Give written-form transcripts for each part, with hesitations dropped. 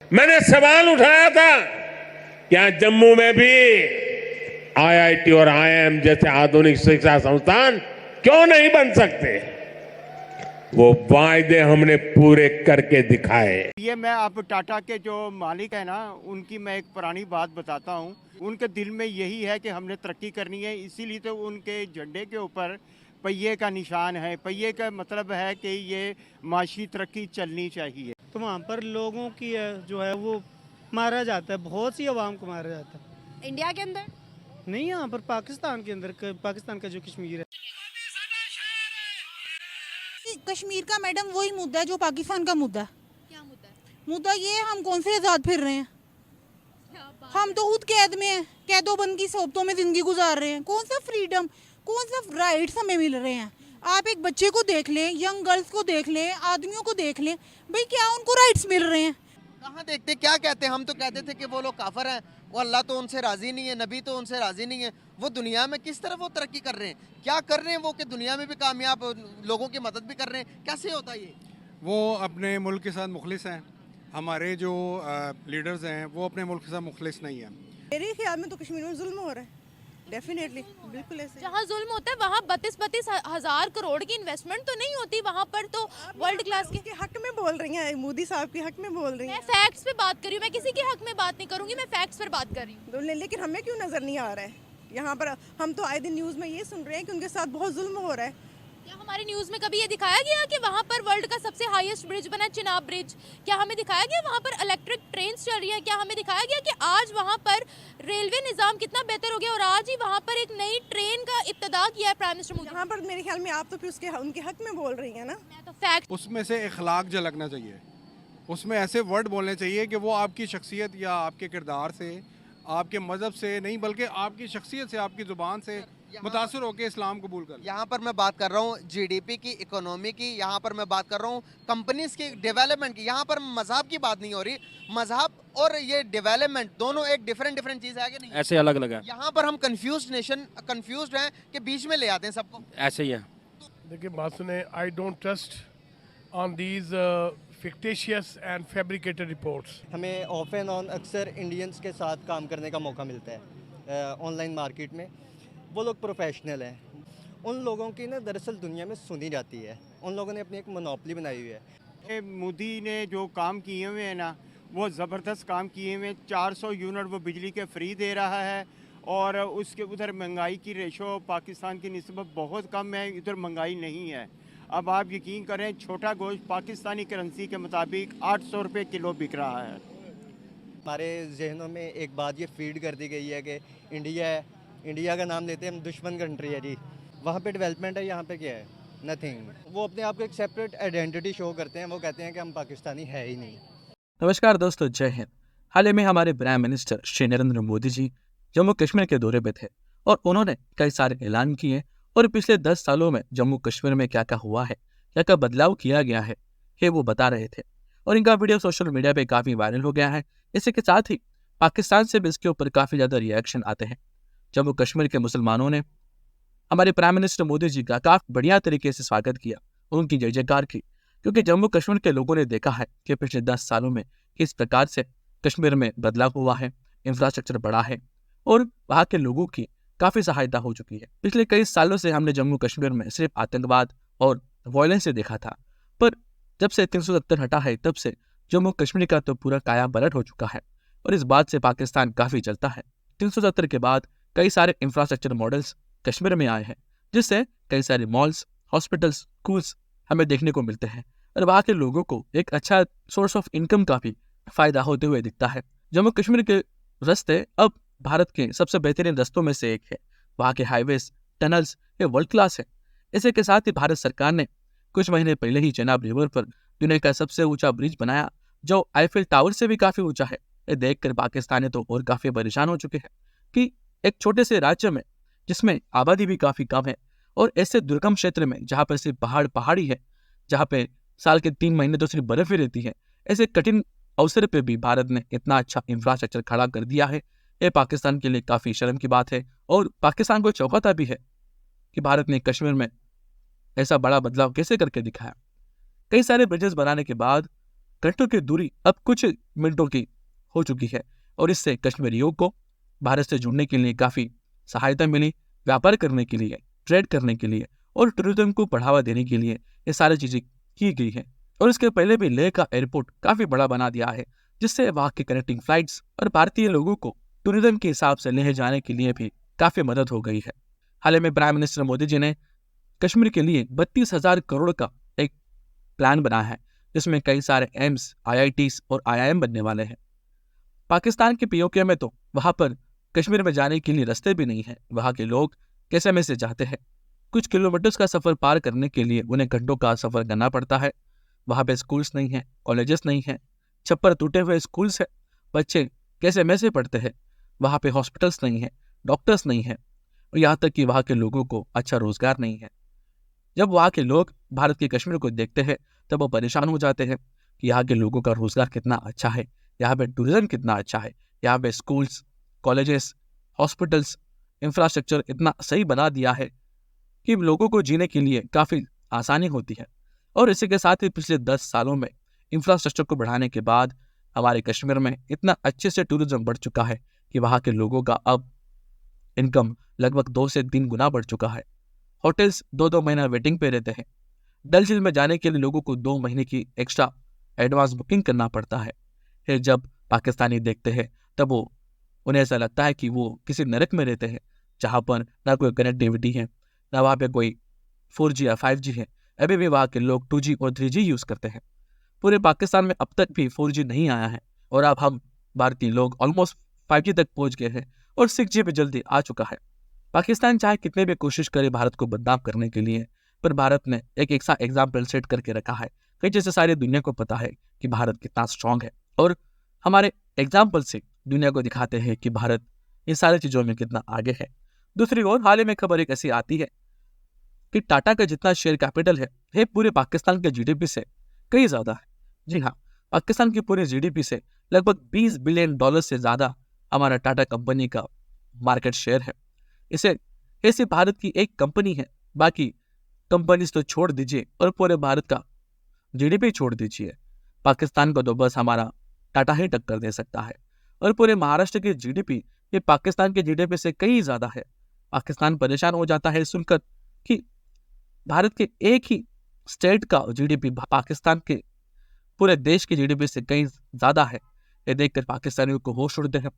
मैंने सवाल उठाया था क्या जम्मू में भी आईआईटी और आईआईएम जैसे आधुनिक शिक्षा संस्थान क्यों नहीं बन सकते। वो वायदे हमने पूरे करके दिखाए। ये मैं आप टाटा के जो मालिक है ना, उनकी मैं एक पुरानी बात बताता हूँ। उनके दिल में यही है कि हमने तरक्की करनी है, इसीलिए तो उनके झंडे के ऊपर पहिए का निशान है। पहिए का मतलब है कि ये माशी तरक्की चलनी चाहिए। तो वहाँ पर लोगों की जो है वो मारा जाता है, बहुत सी आवाम को मारा जाता है। इंडिया के अंदर नहीं, यहाँ पर पाकिस्तान के अंदर पाकिस्तान का जो कश्मीर है। कश्मीर का मैडम वही मुद्दा है जो पाकिस्तान का मुद्दा है। क्या मुद्दा है? मुद्दा ये है, हम कौन से आज़ाद फिर रहे हैं। हम तो खुद कैद में हैं, कैदोबंद की सोबतों में जिंदगी गुजार रहे हैं। कौन सा फ्रीडम, कौन सा राइट्स हमें मिल रहे हैं। आप एक बच्चे को देख लें, यंग गर्ल्स को देख लें, आदमियों को देख लें, भाई क्या उनको राइट्स मिल रहे हैं। कहाँ देखते क्या कहते हैं। हम तो कहते थे कि वो लोग काफर हैं, वो अल्लाह तो उनसे राजी नहीं है, नबी तो उनसे राजी नहीं है। वो दुनिया में किस तरह वो तरक्की कर रहे हैं, क्या कर रहे हैं वो, कि दुनिया में भी कामयाब, लोगों की मदद भी कर रहे हैं। कैसे होता है ये? वो अपने मुल्क के साथ मुखलिस हैं। हमारे जो लीडर्स हैं वो अपने मुल्क के साथ मुखलिस नहीं हैं। मेरे ख्याल में तो कश्मीर में जुल्म हो रहा है, डेफिनेटली, बिल्कुल ऐसे। जहाँ जुल्म होता है वहाँ 32 हजार करोड़ की इन्वेस्टमेंट तो नहीं होती। वहाँ पर तो वर्ल्ड क्लास के हक में बोल रही हैं, मोदी साहब के हक में बोल रही मैं हैं। फैक्ट्स पे बात कर रही हूँ, मैं किसी के हक में बात नहीं करूंगी, मैं फैक्ट्स पर बात कर रही हूँ। लेकिन हमें क्यों नजर नहीं आ रहा है यहाँ पर। हम तो आए दिन न्यूज में ये सुन रहे हैं कि उनके साथ बहुत जुल्म हो रहा है। क्या हमारे न्यूज में कभी ये दिखाया गया कि वहाँ पर वर्ल्ड का सबसे हाईएस्ट ब्रिज बना है, चिनाब ब्रिज? क्या हमें दिखाया गया वहाँ पर इलेक्ट्रिक ट्रेन चल रही है? क्या हमें दिखाया गया कि आज वहाँ पर रेलवे निजाम कितना बेहतर हो गया और आज ही वहाँ पर एक नई ट्रेन का इब्तिदा किया है प्राइम मिनिस्टर मोदी? यहाँ पर मेरे ख्याल में आप तो फिर उनके हक में बोल रही हैं ना। मैं तो फैक्ट उसमें से इखलाक झलकना चाहिए, उसमें ऐसे वर्ड बोलने चाहिए कि वो आपकी शख्सियत या आपके किरदार से, आपके मज़हब से नहीं बल्कि आपकी शख्सियत से, आपकी ज़ुबान से मुतासर होकर इस्लाम कबूल कर। यहाँ पर मैं बात कर रहा हूँ जीडीपी की, इकोनॉमी की, यहाँ पर मैं बात कर रहा हूँ कंपनीज की डेवलपमेंट की। यहाँ पर मजहब की बात नहीं हो रही। मजहब और ये डेवलपमेंट दोनों एक डिफरेंट चीज़ है कि नहीं? ऐसे अलग अलग है, यहाँ पर हम कंफ्यूज हैं कि बीच में ले आते हैं सबको। ऐसे ही है। देखिए बात सुने, I don't trust on these fictitious and fabricated reports. हमें ऑफ एंड ऑन अक्सर इंडियंस के साथ काम करने का मौका मिलता है ऑनलाइन मार्केट में। वो लोग प्रोफेशनल हैं। उन लोगों की ना दरअसल दुनिया में सुनी जाती है। उन लोगों ने अपनी एक मोनोपोली बनाई हुई है। ये मोदी ने जो काम किए हुए हैं ना, वो ज़बरदस्त काम किए हुए हैं। 400 यूनिट वो बिजली के फ्री दे रहा है और उसके उधर महंगाई की रेशो पाकिस्तान की निस्बत बहुत कम है, इधर महंगाई नहीं है। अब आप यकीन करें, छोटा गोश्त पाकिस्तानी करेंसी के मुताबिक 800 रुपये किलो बिक रहा है। हमारे जहनों में एक बात ये फीड कर दी गई है कि इंडिया का नाम लेते हैं हम, दुश्मन कंट्री है जी। वहाँ पे डेवलपमेंट है, यहाँ पे क्या है? नथिंग। वो अपने आप को एक सेपरेट आइडेंटिटी शो करते हैं। वो कहते हैं कि हम पाकिस्तानी है ही नहीं। नमस्कार दोस्तों, जय हिंद। हाल ही में हमारे प्राइम मिनिस्टर श्री नरेंद्र मोदी जी जम्मू कश्मीर के दौरे पे थे और उन्होंने कई सारे ऐलान किए और पिछले 10 सालों में जम्मू कश्मीर में क्या क्या हुआ है, क्या क्या बदलाव किया गया है, ये वो बता रहे थे और इनका वीडियो सोशल मीडिया पे काफी वायरल हो गया है। इसी के साथ ही पाकिस्तान से भी इसके ऊपर काफी ज्यादा रिएक्शन आते हैं। जम्मू कश्मीर के मुसलमानों ने हमारे प्राइम मिनिस्टर मोदी जी का काफी बढ़िया तरीके से स्वागत किया, उनकी जय जयकार की, क्योंकि जम्मू कश्मीर के लोगों ने देखा है कि पिछले 10 सालों में किस प्रकार से कश्मीर में बदलाव हुआ है, इंफ्रास्ट्रक्चर बढ़ा है और वहाँ के लोगों की काफी सहायता हो चुकी है। पिछले कई सालों से हमने जम्मू कश्मीर में सिर्फ आतंकवाद और वायलेंस से देखा था, पर जब से 370 हटा है तब से जम्मू कश्मीर का तो पूरा काया पलट हो चुका है और इस बात से पाकिस्तान काफी जलता है। 370 के बाद कई सारे इंफ्रास्ट्रक्चर मॉडल्स कश्मीर में आए हैं, जिससे कई सारे मॉल्स, हॉस्पिटल्स, स्कूल्स हमें देखने को मिलते हैं और वहाँ के लोगों को एक अच्छा सोर्स ऑफ इनकम का भी फायदा होते हुए दिखता है। जम्मू कश्मीर के रास्ते अब भारत के सबसे बेहतरीन रास्तों में से एक है। वहाँ के हाईवेज, टनल्स ये वर्ल्ड क्लास है। इसी के साथ ही भारत सरकार ने कुछ महीने पहले ही चेनाब रिवर पर दुनिया का सबसे ऊंचा ब्रिज बनाया, जो आईफिल टावर से भी काफी ऊंचा है। ये देखकर पाकिस्तानी तो और काफी परेशान हो चुके हैं कि एक छोटे से राज्य में जिसमें आबादी भी काफी कम है और ऐसे दुर्गम क्षेत्र में जहाँ पर सिर्फ पहाड़ी है, जहाँ पे साल के 3 महीने तो सिर्फ बर्फ ही रहती है, ऐसे कठिन अवसर पे भी भारत ने इतना अच्छा इंफ्रास्ट्रक्चर खड़ा कर दिया है। ये पाकिस्तान के लिए काफी शर्म की बात है और पाकिस्तान को चौंकाता भी है कि भारत ने कश्मीर में ऐसा बड़ा बदलाव कैसे करके दिखाया। कई सारे ब्रिजेस बनाने के बाद घंटों की दूरी अब कुछ मिनटों की हो चुकी है और इससे कश्मीरियों को भारत से जुड़ने के लिए काफ़ी सहायता मिली, व्यापार करने के लिए, ट्रेड करने के लिए और टूरिज्म को बढ़ावा देने के लिए ये सारी चीज़ें की गई है। और इसके पहले भी लेह का एयरपोर्ट काफ़ी बड़ा बना दिया है, जिससे वहाँ की कनेक्टिंग फ्लाइट्स और भारतीय लोगों को टूरिज्म के हिसाब से लेह जाने के लिए भी काफ़ी मदद हो गई है। हाल ही में प्राइम मिनिस्टर मोदी जी ने कश्मीर के लिए 32,000 करोड़ का एक प्लान बनाया है, जिसमें कई सारे एम्स, IITs और IIM बनने वाले हैं। पाकिस्तान के POK में तो वहाँ पर कश्मीर में जाने के लिए रास्ते भी नहीं है। वहाँ के लोग कैसे में से जाते हैं, कुछ किलोमीटर्स का सफ़र पार करने के लिए उन्हें घंटों का सफ़र करना पड़ता है। वहाँ पे स्कूल्स नहीं हैं, कॉलेजेस नहीं हैं, छप्पर टूटे हुए स्कूल्स हैं, बच्चे कैसे में से पढ़ते हैं। वहाँ पे हॉस्पिटल्स नहीं हैं, डॉक्टर्स नहीं हैं और यहाँ तक कि वहाँ के लोगों को अच्छा रोजगार नहीं है। जब वहाँ के लोग भारत के कश्मीर को देखते हैं तब वो परेशान हो जाते हैं कि यहाँ के लोगों का रोजगार कितना अच्छा है, यहाँ पे टूरिज्म कितना अच्छा है, यहाँ पे स्कूल्स, कॉलेजेस, हॉस्पिटल्स, इंफ्रास्ट्रक्चर इतना सही बना दिया है कि लोगों को जीने के लिए काफ़ी आसानी होती है। और इसी के साथ ही पिछले 10 सालों में इंफ्रास्ट्रक्चर को बढ़ाने के बाद हमारे कश्मीर में इतना अच्छे से टूरिज्म बढ़ चुका है कि वहाँ के लोगों का अब इनकम लगभग 2 से 3 गुना बढ़ चुका है। होटल्स 2-2 महीना वेटिंग पे रहते हैं। डल झील में जाने के लिए लोगों को 2 महीने की एक्स्ट्रा एडवांस बुकिंग करना पड़ता है। फिर जब पाकिस्तानी देखते हैं तब उन्हें ऐसा लगता है कि वो किसी नरक में रहते हैं, जहाँ पर ना कोई कनेक्टिविटी है, ना वहाँ पे कोई 4G या 5G है। अभी भी वहाँ के लोग 2G और 3G यूज़ करते हैं। पूरे पाकिस्तान में अब तक भी 4G नहीं आया है और अब हम भारतीय लोग ऑलमोस्ट 5G तक पहुँच गए हैं और 6G भी जल्दी आ चुका है। पाकिस्तान चाहे कितने भी कोशिश करे भारत को बदनाम करने के लिए, पर भारत ने एक ऐसा एग्जाम्पल सेट करके रखा है कि जैसे सारी दुनिया को पता है कि भारत कितना स्ट्रांग है और हमारे एग्जाम्पल से दुनिया को दिखाते हैं कि भारत इन सारी चीज़ों में कितना आगे है। दूसरी ओर हाल ही में खबर एक ऐसी आती है कि टाटा का जितना शेयर कैपिटल है पूरे पाकिस्तान के GDP से कई ज़्यादा है। जी हाँ, पाकिस्तान की पूरे GDP से लगभग $20 बिलियन से ज़्यादा हमारा टाटा कंपनी का मार्केट शेयर है। ये सिर्फ भारत की एक कंपनी है, बाकी कंपनीज तो छोड़ दीजिए और पूरे भारत का GDP छोड़ दीजिए, पाकिस्तान को तो बस हमारा टाटा ही टक्कर दे सकता है। और पूरे महाराष्ट्र की GDP ये पाकिस्तान के GDP से कई ज़्यादा है। पाकिस्तान परेशान हो जाता है सुनकर कि भारत के एक ही स्टेट का GDP पाकिस्तान के पूरे देश के GDP से कहीं ज़्यादा है। ये देखकर पाकिस्तानियों को होश उड़ते हैं।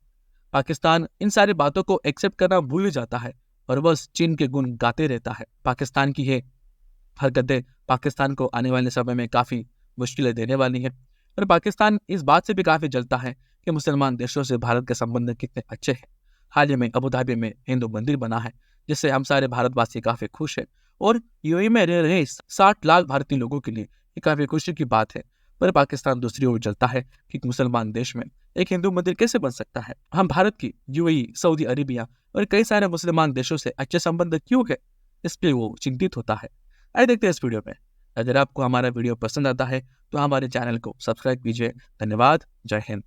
पाकिस्तान इन सारी बातों को एक्सेप्ट करना भूल जाता है और बस चीन के गुण गाते रहता है। पाकिस्तान की ये हरकतें पाकिस्तान को आने वाले समय में काफ़ी मुश्किलें देने वाली हैं और पाकिस्तान इस बात से भी काफ़ी जलता है कि मुसलमान देशों से भारत के संबंध कितने अच्छे हैं। हाल ही में अबू धाबी में हिंदू मंदिर बना है, जिससे हम सारे भारतवासी काफ़ी खुश हैं और UAE में रह रहे 60 लाख भारतीय लोगों के लिए ये काफ़ी खुशी की बात है। पर पाकिस्तान दूसरी ओर जलता है कि मुसलमान देश में एक हिंदू मंदिर कैसे बन सकता है। हम भारत की UAE, सऊदी अरेबिया और कई सारे मुसलमान देशों से अच्छे संबंध क्यों है, इस पर वो चिंतित होता है। आइए देखते हैं इस वीडियो में। अगर आपको हमारा वीडियो पसंद आता है तो हमारे चैनल को सब्सक्राइब कीजिए। धन्यवाद। जय हिंद।